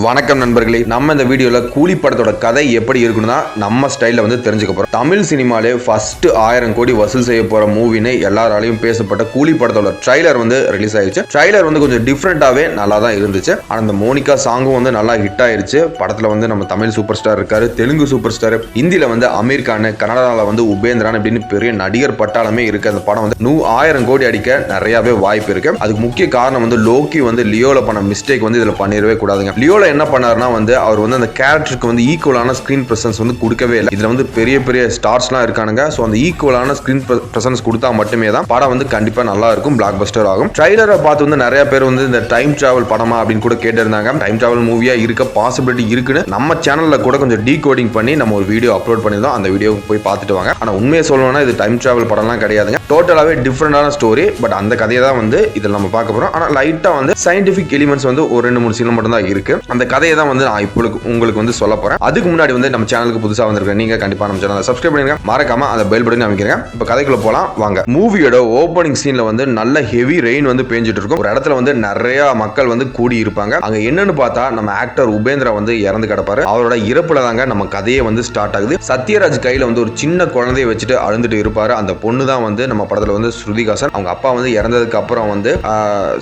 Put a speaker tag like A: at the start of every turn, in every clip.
A: வணக்கம் நண்பர்களே, நம்ம இந்த வீடியோல கூலி படத்தோட கதை எப்படி இருக்குன்னா நம்ம ஸ்டைல்ல வந்து தெரிஞ்சுக்க போறோம். தமிழ் சினிமாலே ஃபர்ஸ்ட் 1000 கோடி வசூல் செய்ய போற மூவின்னு எல்லாராலையும் பேசப்பட்ட கூலி படத்தோட ட்ரைலர் வந்து ரிலீஸ் ஆயிருச்சு. ட்ரைலர் வந்து கொஞ்சம் டிஃப்ரெண்டாவே நல்லா தான் இருந்துச்சு. ஆனா இந்த மோனிகா சாங்கும் வந்து நல்லா ஹிட் ஆயிருச்சு. படத்துல வந்து நம்ம தமிழ் சூப்பர் ஸ்டார் இருக்காரு, தெலுங்கு சூப்பர் ஸ்டார், ஹிந்தில வந்து அமீர் கான், கன்னடால வந்து உபேந்திரன் அப்படின்னு பெரிய நடிகர் பட்டாளமே இருக்கு. அந்த படம் வந்து 1000 கோடி அடிக்க நிறையவே வாய்ப்பு இருக்கு. அதுக்கு முக்கிய காரணம் வந்து லோக்கி வந்து லியோல பண்ண மிஸ்டேக் வந்து இதுல பண்ணிடவே கூடாதுங்க. லியோல என்ன பண்ணாருன்னா வந்து அவர் வந்து அந்த கேரக்டருக்கு வந்து ஈக்குவலான ஸ்கிரீன் பிரசன்ஸ் வந்து கொடுக்கவே இல்லை. இதுல வந்து பெரிய பெரிய ஸ்டார்ஸ்லாம் இருக்கானுங்க. ஸோ அந்த ஈக்குவலான ஸ்கிரீன் பிரசன்ஸ் கொடுத்தா மட்டுமே தான் படம் வந்து கண்டிப்பா நல்லா இருக்கும், பிளாக் பஸ்டர் ஆகும். ட்ரைலரை பார்த்து வந்து நிறைய பேர் வந்து இந்த டைம் டிராவல் படமா அப்படின்னு கூட கேட்டிருந்தாங்க. டைம் டிராவல் மூவியா இருக்க பாசிபிலிட்டி இருக்குன்னு நம்ம சேனல்ல கூட கொஞ்சம் டீகோடிங் பண்ணி நம்ம ஒரு வீடியோ அப்லோட் பண்ணிருந்தோம். அந்த வீடியோ போய் பார்த்துட்டு வாங்க. ஆனா உண்மையை சொல்லணும்னா இது டைம் டிராவல் படம்லாம் கிடையாதுங்க. டோட்டலாவே டிஃப்ரெண்டான ஸ்டோரி. பட் அந்த கதையை தான் வந்து இதில் நம்ம பார்க்க போறோம். ஆனா லைட்டா வந்து சயின்டிபிக் எலிமெண்ட்ஸ் வந்து ஒரு 2-3 சீன் மட்டும் தான் இருக்கு. அந்த கதையை தான் வந்து நான் இப்போ உங்களுக்கு வந்து சொல்ல போறேன். அதுக்கு முன்னாடி வந்து நம்ம சேனலுக்கு புதுசா வந்திருக்கேன் நீங்க கண்டிப்பா நம்ம சேனலை சப்ஸ்கிரைப் பண்ணுங்க, மறக்காம அந்த பெல் பட்டன் அமைக்கிறீங்க. இப்போ கதைக்குள்ள போலாம் வாங்க. மூவியோட ஓப்பனிங் சீன்ல வந்து நல்ல ஹெவி ரெயின் வந்து பேஞ்சிட்டு இருக்கும். ஒரு இடத்துல வந்து நிறைய மக்கள் வந்து கூடி இருப்பாங்க. அங்க என்னன்னு பார்த்தா நம்ம ஆக்டர் உபேந்திரா வந்து இறந்து கிடப்பாரு. அவரோட இறப்புல தாங்க நம்ம கதையே வந்து ஸ்டார்ட் ஆகுது. சத்யராஜ் கையில வந்து ஒரு சின்ன குழந்தைய வச்சுட்டு அழுந்துட்டு இருப்பாரு. அந்த பொண்ணு தான் வந்து நம்ம படத்துல வந்து ஸ்ருதிகாசன். அவங்க அப்பா வந்து இறந்ததுக்கு அப்புறம் வந்து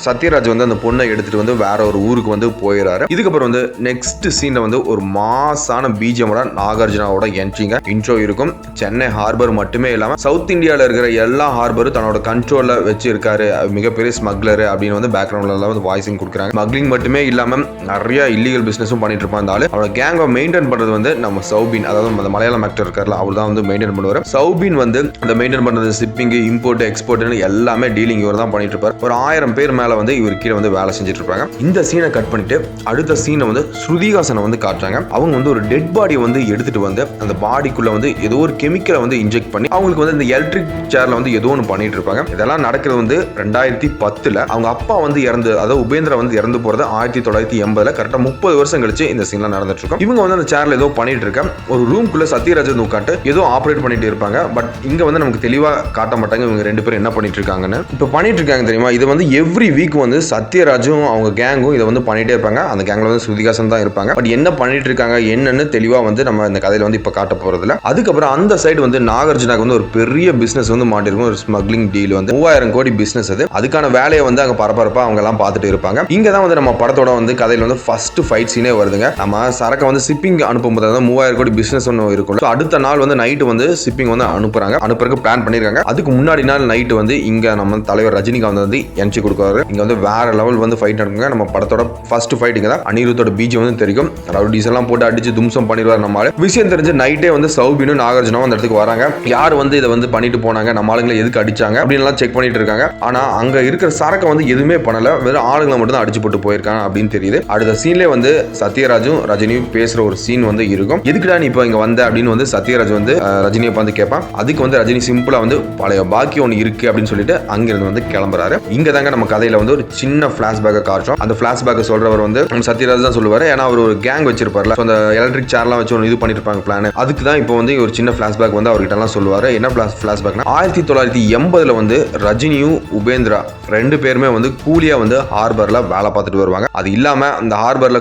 A: சத்யராஜ் வந்து அந்த பொண்ணை எடுத்துட்டு வந்து வேற ஒரு ஊருக்கு வந்து போயிடுறாரு. இதுக்கப்புறம் வந்து நெக்ஸ்ட் சீன்ல வந்து ஒரு மாசான பிஜிஎமோட நாகார்ஜுனாவோட என்ட்ரிங்க இன்ட்ரோ இருக்கும். சென்னை ஹார்பர் மட்டுமே இல்லாம சவுத் இந்தியாவில் இருக்கிற எல்லா ஹார்பரும் தன்னோட கண்ட்ரோல்ல வச்சு இருக்காரு, மிகப்பெரிய ஸ்மக்லர் அப்படின்னு வந்து பேக்ரவுண்ட்ல வந்து வாய்ஸிங் கொடுக்குறாங்க. ஸ்மக்லிங் மட்டுமே இல்லாம நிறைய இல்லீகல் பிசினஸும் பண்ணிட்டு இருப்பாங்க. அவரோட கேங்கை மெயின்டைன் பண்றது வந்து நம்ம சௌபின், அதாவது அந்த மலையாளம் ஆக்டர் இருக்காருல, அவர் தான் வந்து மெயின்டைன் பண்ணுவார். சௌபின் வந்து அந்த மெயின்டைன் பண்றது ஷிப்பிங், இம்போர்ட், எக்ஸ்போர்ட்னு எல்லாமே டீலிங் இவர் தான் பண்ணிட்டு இருப்பார். ஒரு 1000 பேர் மேல வந்து இவர் கீழே வந்து வேலை செஞ்சுட்டு இருப்பாங்க. இந்த சீனை கட் பண்ணிட்டு அடுத்த சீனை வந்து ஸ்ருதிகாசனை வந்து காட்டுறாங்க. அவங்க வந்து ஒரு டெட் பாடியை வந்து எடுத்துட்டு வந்து அந்த பாடிக்குள்ள வந்து ஏதோ ஒரு கெமிக்கலை வந்து இன்ஜெக்ட் பண்ணி அவங்களுக்கு வந்து இந்த எலக்ட்ரிக் சேர்ல வந்து ஏதோ ஒன்று பண்ணிட்டு இருப்பாங்க. இதெல்லாம் நடக்கிறது வந்து 2010. அவங்க அப்பா வந்து இறந்து, அதாவது உபேந்திரா வந்து இறந்து போறது 1980. கரெக்டா 30 வருஷம் கழிச்சு இந்த சீன்லாம் நடந்துட்டு இருக்கும். இவங்க வந்து அந்த சேர்ல ஏதோ பண்ணிட்டு இருக்காங்க. ஒரு ரூம்குள்ள சத்யராஜ் உட்காந்து ஏதோ ஆப்ரேட் பண்ணிட்டு இருப்பாங்க. பட் இங்க வந்து நமக்கு தெளிவா காட்ட மாட்டாங்க இவங்க 2 பேரும் என்ன பண்ணிட்டு இருக்காங்கன்னு. இப்போ பண்ணிட்டு இருக்காங்க தெரியுமா, இது வந்து எவ்ரி வீக் வந்து சத்யராஜும் அவங்க கேங்கும் இதை வந்து பண்ணிட்டே இருப்பாங்க. அந்த கேங்ல வந்து ஸ்ருதிகாசன் தான் இருப்பாங்க. பட் என்ன பண்ணிட்டு இருக்காங்க என்னன்னு தெளிவா வந்து நம்ம இந்த கதையில வந்து இப்ப காட்ட போறதுல. அதுக்கப்புறம் அந்த சைடு வந்து நாகார்ஜுனாக்கு வந்து ஒரு பெரிய பிசினஸ் வந்து மாட்டிருக்கும். ஒரு ஸ்மக்லிங் டீல் வந்து 3000 கோடி பிசினஸ். அது அதுக்கான வேலையை வந்து அங்க பரபரப்பா அவங்க எல்லாம் பார்த்துட்டு இருப்பாங்க. இங்க தான் வந்து நம்ம படத்தோட வந்து கதையில வந்து ஃபர்ஸ்ட் ஃபைட் சீனே வருதுங்க. நம்ம சரக்கு வந்து ஷிப்பிங் அனுப்பும்போது 3000 கோடி பிசினஸ் ஒன்று இருக்கும். அடுத்த நாள் வந்து நைட்டு வந்து ஷிப்பிங் வந்து அனுப்புறதுக்கு பிளான் பண்ணிருக்காங்க. அதுக்கு முன்னாடி நாள் நைட்டு வந்து இங்க நம்ம தலைவர் ரஜினிகாந்த் வந்து என்ட்ரி கொடுக்குறாரு. இங்க வந்து வேற லெவல் வந்து ஃபைட் நடக்குங்க. நம்ம படத்தோட ஃபர்ஸ்ட் ஃபைட் இங்க தான். அனிருத்தோட பீஜம் வந்து தெரியும். ரவுடிஸ் எல்லாம் போட்டு அடிச்சு தும்சம் பண்ணிடுவார். நம்மளால விஷயம் தெரிஞ்சு நைட்டே வந்து சௌபினும் நாகார்ஜுனாவும் அந்த இடத்துக்கு வராங்க. யார் வந்து இதை வந்து பண்ணிட்டு போனாங்க, நம்ம ஆளுங்களை எதுக்கு அடிச்சாங்க அப்படின்னு செக் பண்ணிட்டு இருக்காங்க. ஆனா அங்க இருக்கிற சரக்கை வந்து எதுவுமே பண்ணல, வெறும் ஆளுங்களை மட்டும் தான் அடிச்சு போட்டு போயிருக்காங்க அப்படின்னு தெரியுது. அடுத்த சீன்லேயே வந்து சத்யராஜும் ரஜினியும் பேசுற ஒரு சீன் வந்து இருக்கும். எதுக்குடா நீ இப்போ இங்க வந்த அப்படின்னு வந்து சத்யராஜ் வந்து ரஜினியை பார்த்து கேட்பான். அதுக்கு வந்து ரஜினி சிம்பிளா வந்து பழைய பாக்கி ஒன்று இருக்கு அப்படின்னு சொல்லிட்டு அங்கிருந்து வந்து கிளம்புறாரு. இங்க தாங்க நம்ம கதையில வந்து ஒரு சின்ன பிளாஷ்பேக்கை காட்டுறோம். அந்த பிளாஷ்பேக்கை சொல்றவர் வந்து சத்யராஜ் தான் சொல்லுவாரு. ஏன்னா அவர் ஒரு கேங் வச்சிருப்பார்ல, அந்த எலக்ட்ரிக் சேர்லாம் வச்சு ஒன்று இது பண்ணிட்டு இருப்பாங்க பிளான். அதுக்கு தான் இப்போ வந்து ஒரு சின்ன பிளாஷ்பேக் வந்து அவர்கிட்ட எல்லாம் சொல்லுவாரு. என்ன பிளாஷ்பேக்னா 1980 வந்து ரஜினியும் உபேந்திரா 2 பேருமே வந்து கூலியா வந்து ஹார்பர்ல வேலை பார்த்துட்டு வருவாங்க. அது இல்லாம அந்த ஹார்பர்ல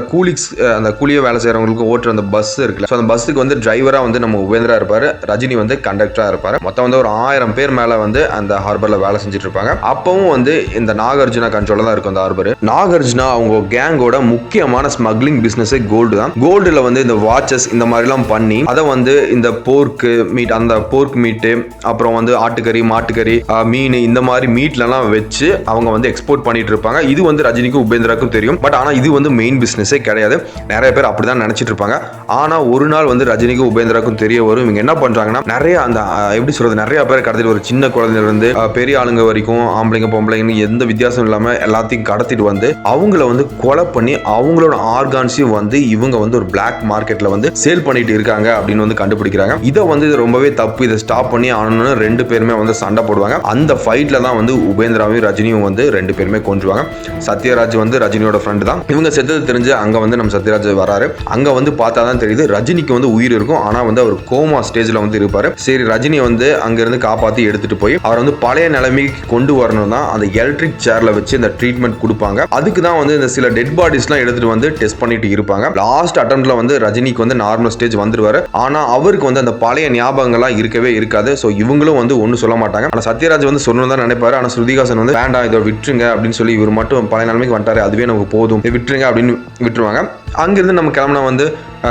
A: அந்த கூலியா வேலை செய்யறவங்களுக்கு ஓட்டுற அந்த பஸ் இருக்குல்ல, அந்த பஸ்ஸுக்கு வந்து டிரைவரா வந்து நம்ம உபேந்திரா இருப்பாரு, ரஜினி வந்து கண்டக்டரா இருப்பாரு. மொத்தம் வந்து ஒரு 1000 பேர் மேல வந்து அந்த ஹார்பர்ல வேலை செஞ்சுட்டு இருப்பாங்க. அப்பவும் வந்து இந்த நாகார்ஜுனா கண்ட்ரோல தான் இருக்கும் அந்த ஹார்பர். நாகார்ஜுனா அவங்க கேங்கோட முக்கியமான ஸ்மக்லிங் பிசினஸ் கோல்டு தான். கோல்டுல வந்து இந்த வாட்சஸ் இந்த மாதிரிலாம் பண்ணி அதை வந்து இந்த போர்க்கு மீட், அந்த போர்க் மீட்டு, அப்புறம் வந்து ஆட்டுக்கறி, மாட்டுக்கறி, மீன், இந்த மாதிரி மீட்லாம் வச்சு அவங்க வந்து எக்ஸ்போர்ட் பண்ணிட்டு இருப்பாங்க. இது வந்து ரஜினிக்கும் உபேந்திராக்கும் தெரியும். பட் ஆனா இது வந்து மெயின் பிசினஸே கிடையாது. நிறைய பேர் அப்படிதான் நினைச்சிட்டு இருப்பாங்க. ஆனா ஒரு நாள் வந்து ரஜினிக்கும் உபேந்திராக்கும் தெரிய வரும். இவங்க என்ன பண்றாங்கன்னா நிறைய அந்த எப்படி சொல்றது, நிறைய பேர் கடத்திட்டு, ஒரு சின்ன குழந்தையில இருந்து பெரிய ஆளுங்க வரைக்கும், ஆம்பளைங்க பொம்பளைங்க எந்த வித்தியாசம் இல்லாம எல்லாத்தையும் கடத்திட்டு வந்து அவங்கள வந்து கொலை பண்ணி அவங்களோட ஆர்கான்ஸையும் வந்து இவங்க வந்து ஒரு பிளாக் மார்க்கெட்ல வந்து சேல் பண்ணிட்டு இருக்காங்க அப்படின்னு வந்து கண்டுபிடிக்கிறாங்க. இதை வந்து ரொம்பவே தப்பு, இதை ஸ்டாப் பண்ணி ஆனோன்னு 2 பேருமே வந்து சண்டை போடுவாங்க. அந்த ஃபைட்ல தான் வந்து உபேந்திராவையும் ரஜினியும் வந்து 2 பேருமே கொன்றுவாங்க. சத்யராஜ் வந்து ரஜினியோட ஃப்ரெண்ட் தான். இவங்க செத்தது தெரிஞ்சு அங்க வந்து நம்ம சத்யராஜ் வராரு. அங்க வந்து பார்த்தா தான் தெரியுது ரஜினிக்கு வந்து உயிர் இருக்கும். ஆனா வந்து அவர் கோமா ஸ்டேஜ்ல வந்து இருப்பாரு. சரி, ரஜினி வந்து அங்க இருந்து காப்பாத்தி எடுத்துட்டு போய் அவர் வந்து பழைய நிலைமைக்கு கொண்டு வரணும் தான் அந்த எலக்ட்ரிக் சேர்ல வச்சு இந்த ட்ரீட்மெண்ட் கொடுப்பாங்க. அதுக்கு தான் வந்து இந்த சில டெட் பாடிஸ்லாம் எடுத்துட்டு வந்து வந்து டெஸ்ட் பண்ணிட்டு இருப்பாங்க. லாஸ்ட் அட்டெம்ப்ட்ல வந்து ரஜினிக்கு வந்து நார்மல் ஸ்டேஜ் வந்துருவாரு. ஆனா அவருக்கு வந்து அந்த பழைய ஞாபகங்கள்லாம் இருக்கவே இருக்காது. ஸோ இவங்களும் வந்து ஒன்றும் சொல்ல மாட்டாங்க. ஆனால் சத்யராஜ் வந்து சொல்லணும் தான் நினைப்பாரு. ஆனால் ஸ்ருதிஹாசன் வந்து வேண்டாம் இதை விட்டுருங்க அப்படின்னு சொல்லி இவர் மட்டும் பழைய நிலைமைக்கு வந்துட்டாரு, அதுவே நமக்கு போதும், விட்டுருங்க அப்படின்னு விட்டுருவாங்க. அங்கிருந்து நம்ம கிளம்பினா வந்து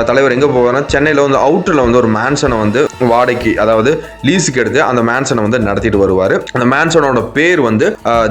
A: தலைவர் எங்கே போவார்னா சென்னையில் வந்து அவுட்டரில் வந்து ஒரு மேன்சனை வந்து வாடகைக்கு, அதாவது லீஸுக்கு எடுத்து அந்த மேன்சனை வந்து நடத்திட்டு வருவார். அந்த மேன்சனோட பேர் வந்து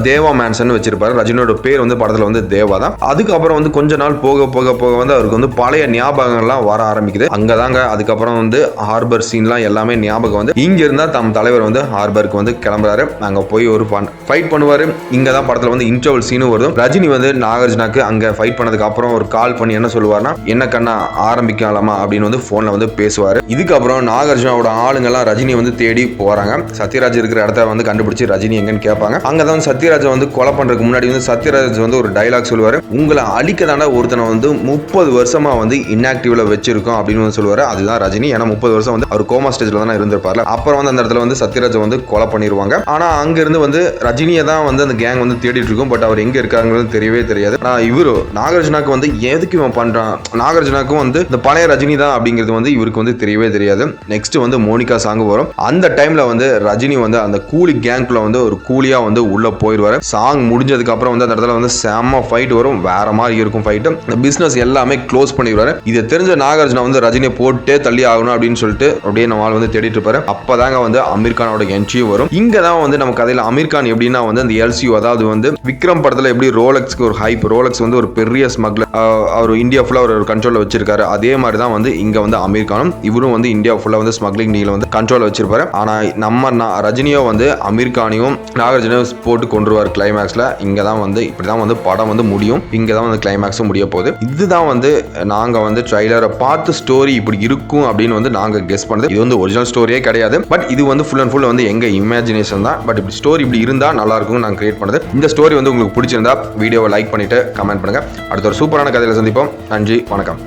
A: தேவா மேன்சன் வச்சிருப்பாரு. ரஜினியோட பேர் வந்து படத்தில் வந்து தேவா தான். அதுக்கப்புறம் வந்து கொஞ்ச நாள் போக போக போக வந்து அவருக்கு வந்து பழைய ஞாபகங்கள்லாம் வர ஆரம்பிக்குது. அங்கதாங்க அதுக்கப்புறம் வந்து ஹார்பர் சீன்லாம் எல்லாமே ஞாபகம் வந்து இங்க இருந்தா தம் தலைவர் வந்து ஹார்பருக்கு வந்து கிளம்புறாரு. அங்க போய் ஒரு ஃபைட் பண்ணுவாரு. இங்க தான் படத்தில் வந்து இன்டர்வல் சீனும் வரும். ரஜினி வந்து நாகார்ஜுனாக்கு அங்க ஃபைட் பண்ணதுக்கு அப்புறம் ஒரு கால் பண்ணி என்ன சொல்லுவார்னா, என்ன கண்ணா ஆரம்பிக்கலாமா அப்படின்னு வந்து போன்ல வந்து பேசுவாரு. இதுக்கப்புறம் நாகார்ஜுனாவோட ஆளுங்கெல்லாம் ரஜினி வந்து தேடி போறாங்க. சத்யராஜ் இருக்கிற இடத்த வந்து கண்டுபிடிச்சு ரஜினி எங்கன்னு கேட்பாங்க. அங்கதான் சத்யராஜ் வந்து கொலை பண்றதுக்கு முன்னாடி வந்து சத்யராஜ் வந்து ஒரு டைலாக் சொல்லுவாரு, உங்களை அழிக்க தாண்டா ஒருத்தனை வந்து 30 வருஷமா வந்து இன்ஆக்டிவ்ல வச்சிருக்கோம் அப்படின்னு வந்து சொல்லுவாரு. அதுதான் ரஜினி. ஏன்னா 30 வருஷம் வந்து அவர் கோமா ஸ்டேஜ்ல தானே இருந்திருப்பார்ல. அப்புறம் வந்து அந்த இடத்துல வந்து சத்யராஜ் வந்து கொலை பண்ணிடுவாங்க. ஆனா அங்க இருந்து வந்து ரஜினியை தான் வந்து அந்த கேங் வந்து தேடிட்டு இருக்கும். பட் அவர் எங்க இருக்காங்கிறது தெரியவே தெரியாது. ஆனா இவரு நாகார்ஜுனாக்கு வந்து எதுக்கு இவன் பண்றான், நாகார்ஜுனாக்கும் வந்து இந்த பழைய ரஜினி தான் அப்படிங்கிறது வந்து இவருக்கு வந்து தெரியவே தெரியாது. நெக்ஸ்ட் வந்து மோனிகா சாங் வரும். அந்த டைம்ல வந்து ரஜினி வந்து அந்த கூலி கேங்க்குள்ள வந்து ஒரு கூலியா வந்து உள்ள போயிடுவாரு. சாங் முடிஞ்சதுக்கு அப்புறம் வந்து அந்த இடத்துல வந்து செம்ம ஃபைட் வரும். வேற மாதிரி இருக்கும் ஃபைட். இந்த பிசினஸ் எல்லாமே க்ளோஸ் பண்ணிடுவாரு. இதை தெரிஞ்ச நாகார்ஜுனா வந்து ரஜினியை போட்டே தள்ளி ஆகணும் அப்படின்னு சொல்லிட்டு அப்படியே நம்ம வந்து தேடிட்டு இருப்பாரு. அப்பதாங்க வந்து அமீர் கானோட என்ட்ரியும் வரும். இங்க தான் வந்து நம்ம கதையில அமீர் கான் எப்படின்னா வந்து அந்த எல்சியூ, அதாவது வந்து விக்ரம் படத்துல எப்படி ரோலெக்ஸ்க்கு ஒரு ஹைப், ரோலெக்ஸ் வந்து ஒரு பெரிய ஸ்மக்லர், அவர் இந்தியா ஃபுல்லா ஒரு கண்ட்ரோல்ல வச்சிருக்காரு. அதே மாதிரி தான் வந்து இங்க வந்து அமீர் கானும் இவரும் வந்து இந்தியா ஃபுல்லா வந்து ஸ்மக்லிங் டீல வந்து கண்ட்ரோல் வச்சிருப்பாரு. ஆனா நம்ம ரஜினியோ வந்து அமீர் கானையும் நாகார்ஜுனையும் போட்டு கொண்டுருவார் கிளைமேக்ஸ்ல. இங்க தான் வந்து இப்படிதான் வந்து படம் வந்து முடியும். இங்க தான் வந்து கிளைமேக்ஸும் முடிய போகுது. இதுதான் வந்து நாங்க வந்து ட்ரைலரை பார்த்து ஸ்டோரி இப்படி இருக்கும் அப்படின்னு வந்து நாங்க கெஸ் பண்ணது. இது வந்து ஒரிஜினல் ஸ்டோரியே கிடையாது. பட் இது வந்து ஃபுல் அண்ட் ஃபுல் வந்து எங்க இமேஜினேஷன் தான். பட் இப்படி ஸ்டோரி இப்படி இருந்தா நல்லா இருக்கும் நாங்க கிரியேட் பண்ணது. இந்த ஸ்டோரி வந்து உங்களுக்கு பிடிச்சிருந்தா வீடியோவை லைக் பண்ணிட்டு கமெண்ட் பண்ணுங்க. அடுத்த ஒரு சூப்பரான கதையில சந்திப்போம். நன்றி, வணக்கம்.